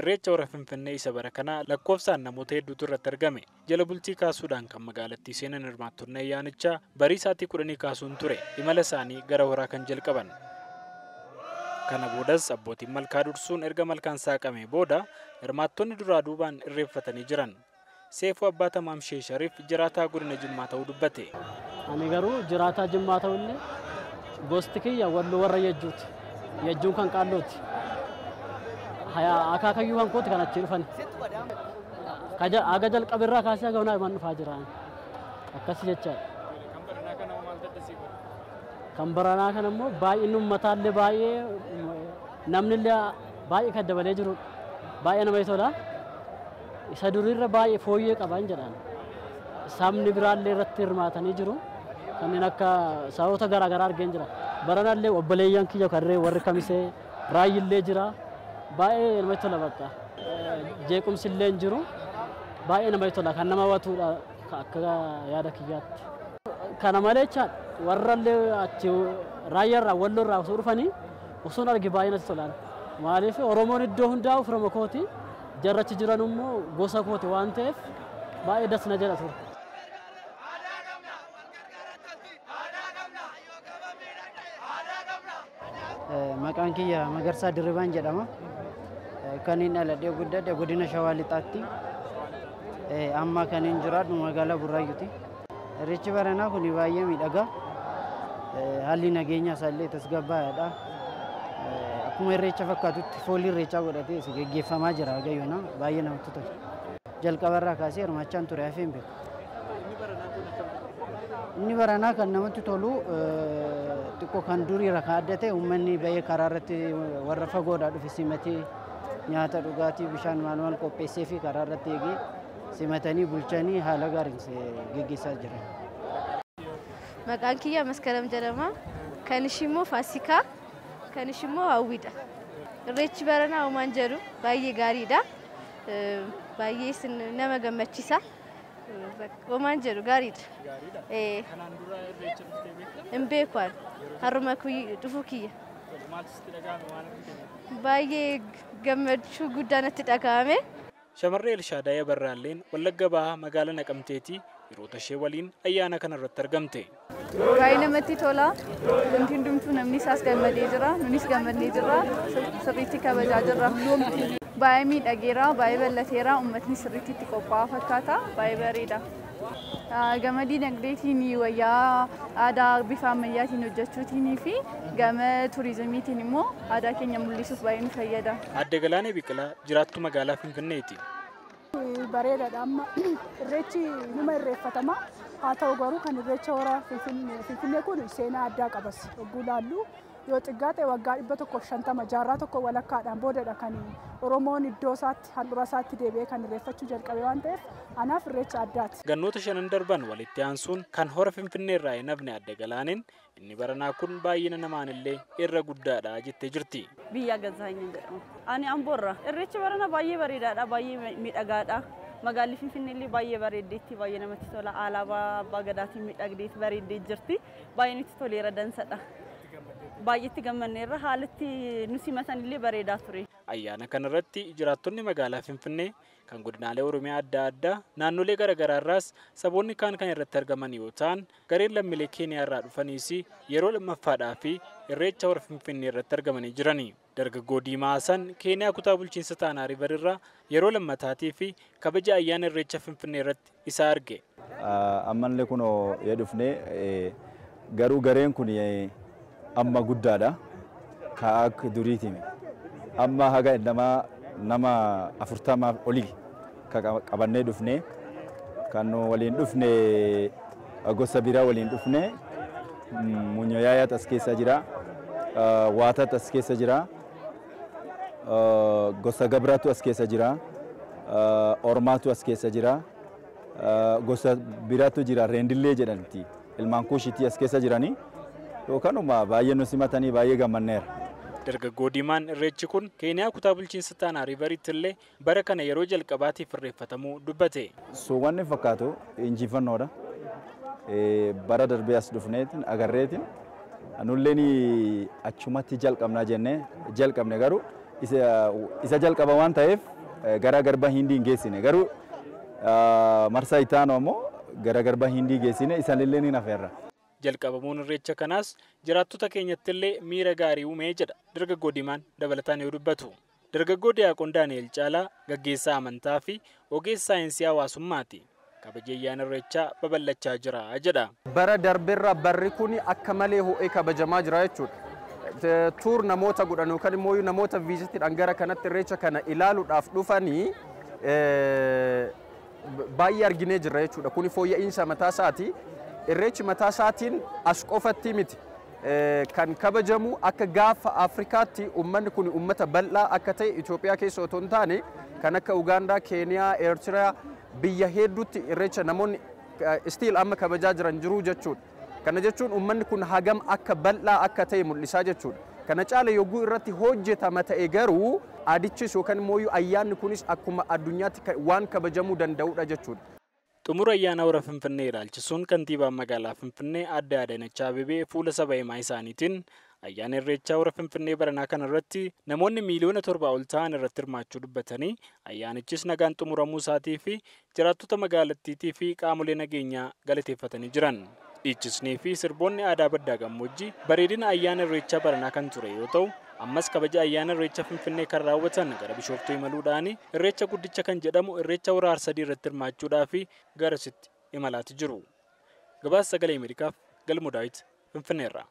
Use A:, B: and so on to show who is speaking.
A: irreecha hora Finfinnee isa bara kanaa lakkoofsaan namoota hedduutu irratti argame. Jala bultii kaasuudhaan kan magaalattii seenan hirmaattonni ayyaanichaa barii sa'aatii 10 kaasuun ture imala isaanii gara horaa kan jalqaban. Kana boodas abbootiin malkaa dursuun erga malkaan saaqamee booda hirmaattonni duraa duubaan irreeffatanii jiran. Seefuu Abbaa Tamaam Shee Shariif jiraataa godina Jimmaa ta'uu dubbate.
B: Ani garuu jiraataa Jimmaa ta'ullee gosti kiyya Walloo warra Yejjuuti. Yejjuun kan Qaallooti. Akaakayyuu kan kooti kan achi dhufan. Aga jalqabirraa kaasee aga hunaa iman dhufaa jiran. Akkasii jechaadha. Kan baranaa kana immoo baay'inni uummataallee baay'ee namnillee baay'ee kan dabalee jiru baay'ee nama tola. Isa duriirra baay'ee fooyyee qaban jedhan. Sabni biraallee irratti hirmaatanii jiru. Kanneen akka saawota garaagaraa argeen jira. Baranaallee obboleeyyan kiyya karree warri Kamisee Raayyillee jira. Baay'ee nama tola bakka. Jeequmsillee jiru. Baay'ee nama tola kan nama hawwatudha akka yaada kiyyaatti. Kana malee warrallee achi raayyaarraa Walloorraa osoo dhufanii osoon arge baay'ee natti tolaan. Maaliif Oromoon iddoo hundaa ofirma kooti jarrachi jiran immoo gosa kooti waan ta'eef baay'ee das na jedha ture.
C: Maqaan kiyya Magarsaa Dirribaan jedhama. Kan inni dhaladhee guddate godina Shawaa Lixaatti. Amma kan inni jiraatu magaalaa Burraayyuuti. Irreechi baranaa kun baay'ee miidhagaa. Haalli nageenya isaallee tasgabbaa'aadha. Akkuma irreecha fakkaatutti foolii irreechaa godhatee gaggeeffamaa jira gayyoona baay'ee namatti tola. Jalqabarraa kaasee hirmaachaan ture hafeen beeku. Inni baranaa kan namatti tolu xiqqoo kan duriirra kan adda ta'e uummanni baay'ee karaa irratti warra fagoodhaa dhufe simatee nyaata dhugaatii bishaan maal qopheessee fi karaa irratti eegee simatanii bulchanii haala gaariin gaggeessaa jiran.
D: Maqaan kiyya Maskaram jedhama. Kan ishimmoo Faasikaa, kan ishimmoo Hawwiidha. Irreechi baranaa uumaan jedhu baay'ee gaariidha. Baay'ee nama gammachiisa. Uumaan jedhu gaariidha.
A: Kanaan dura irreecha dhuftee beektaa?
D: Hin beeku haruma dhufuu kiyya. Baay'ee gammachuu guddaa natti dhagahame.
A: Shamarree Elshaadaayee Barraalleen Wallagga Bahaa magaalaa Naqamteetii hiriyoota ishee waliin ayyaana kana irratti argamte.
E: Baay'ee namatti tola. Wanti hundumtuu namni isaas gammadee jira. Nunis gammadnee jirra. Sirriitti kabajaa jirra. Baay'ee miidhageera. Baay'ee bal'ateera. Uummatni sirriitti itti qophaa'aa fakkaata. Baay'ee bareeda. Gama dinagdeetiin wayyaa aadaa bifa ammayyaatiin hojjechuutiin fi gama turizimiitiin immoo aadaa keenya mul'isuuf baay'ee nu fayyada.
A: Aadde Galaanee Biqilaa jiraattuu magaalaa Finfinneeti.
F: Bareedaadha amma irreechi numa irreeffatama. Haa ta'u garuu kan irreecha hora Finfinnee kun seenaa addaa qabas. Ogguu laallu yoo xiqqaate waggaa 150 jaarraa tokko walakkaadhaan boodadha kan Oromoon iddoo isaatti handhuura isaatti deebi'ee kan irreeffachuu jalqabe waan ta'eef anaaf irreecha addaati.
A: Gannoota 5 darban walitti aansuun kan hora Finfinnee irraa hin hafne Aadde Galaaneen inni baranaa kun baay'ina namaanillee irra guddaadha jettee jirti.
G: Biyya Gazaanyi jedhamu. Ani Amboorra. Irreechi baranaa baay'ee bareedaadha, baay'ee miidhagaadha. Magaalli Finfinneellee baay'ee bareeddeetti, baay'ee namatti tola. Alaabaa Abbaa Gadaatiin miidhagdeetti bareeddee jirti. Baay'ee nutti toleera dansadha. Baay'eetti gammanneerra haalatti nu simatanillee bareedaa ture.
A: Ayyaana kanarratti jiraattonni magaalaa Finfinnee kan godinaalee Oromiyaa adda addaa naannolee garaagaraa irraas saboonni kaan kan irratti argaman yoo ta'an gareen lammiilee Keeniyaa irraa dhufaniis yeroo lammaffaadhaaf irreecha hora Finfinnee irratti argamanii jirani. Dargaggoo Diimaa Hasan Keeniyaa kutaa bulchiinsa Taanaa Riiver irraa yeroo lammataatii fi kabaja ayyaana irreecha Finfinnee irratti isa arge.
H: Ammallee kunoo yoo dhufne garuu gareen kun amma guddaadha. Ka akka duriitiin amma haga nama 40 olii qabannee dhufne kan waliin dhufne gosa biraa waliin dhufne Munyooyaayaat as keessa jira, Waataat as keessa jira, gosa Gabraatu as keessa jira, Ormaatu as keessa jira, gosa biraatu jira, Reendillee jedhamti. Ilmaan Kuushiitii as keessa jiranii yookaanuma baay'ee nu simatanii baay'ee gammanneera.
A: Dargaggoo Diimaan irreechi kun Keeniyaa kutaa bulchiinsa Taanaa Riiveritti illee bara kana yeroo jalqabaatiif irreeffatamuu dubbate.
H: Wanni fakkaatu injifannoodha. Bara darbee as dhufneetiin agarreetiin nulleen achumatti jalqabnaa jennee jalqabne garuu isa jalqaba waan ta'eef gara garba Hindii hin geessine garuu marsaa ittaanu ammoo gara garba Hindii geessine isanillee ni nafeerra.
A: Jalqabamuun irreecha kanaas jiraattota keenyatti illee miira gaarii uumee jedha dargaggoo Diimaan dabalataan yoo dubbatu. Dargaggoo Diyaaqoon Daani'el Caalaa gaggeessaa amantaa fi ogeessa saayinsii hawaasummaati. Kabaja ayyaana irreechaa babal'achaa jira jedha.
I: Bara darbeerra barri kun akka malee ho'ee kabajamaa jira jechuudha. Tuur namoota godhan yookaan immoo namoota viizitiidhaan gara kanatti irreecha kana ilaaluudhaaf dhufanii baay'ee arginee jirra jechuudha. Kuni fooyya'insa mataa isaati. Irreechi mataa isaatiin as qofatti miti. Kan kabajamu akka gaafa Afrikaatti uummanni kun uummata bal'aa akka ta'e Itoophiyaa keessa otoo hin taane kan akka Ugaandaa, Keeniyaa, Eertiraa biyya hedduutti irreecha namoonni stiil amma kabajaa jiran jiru jechuudha. Kana jechuun uummanni kun hagam akka bal'aa akka ta'e mul'isaa jechuudha. Kana caala yogguu irratti hojjetama ta'e garuu adichis yookaan immoo ayyaanni kunis akkuma addunyaatti waan kabajamuu danda'udha jechuudha.
A: Xumura ayyaana hora Finfinnee ilaalchisuun kantiibaan magaalaa Finfinnee Aadde Adaanech Abeebee fuula saba himaa isaaniitiin ayyaana irreechaa hora Finfinnee baranaa kana irratti namoonni miiliyoona 7 ol ta'an irratti hirmaachuu dubbatanii ayyaanichis nagaan xumuramuu isaatii fi jiraattota magaalattiitii fi qaamolee nageenyaa galateeffatanii jiran. Dhiichisnii fi sirboonni aadaa baddaa gammoojjii bareedina ayyaana irreechaa baranaa kan ture yoo ta'u ammas kabaja ayyaana irreecha Finfinnee kan raawwatan gara Bishooftuu imaluudhaan irreecha guddicha kan jedhamu irreecha hora Arsadii irratti hirmaachuudhaaf garasitti imalaati jiru. Gabaasa Sagalee Ameerikaaf Galmoo Daawit Finfinneerraa.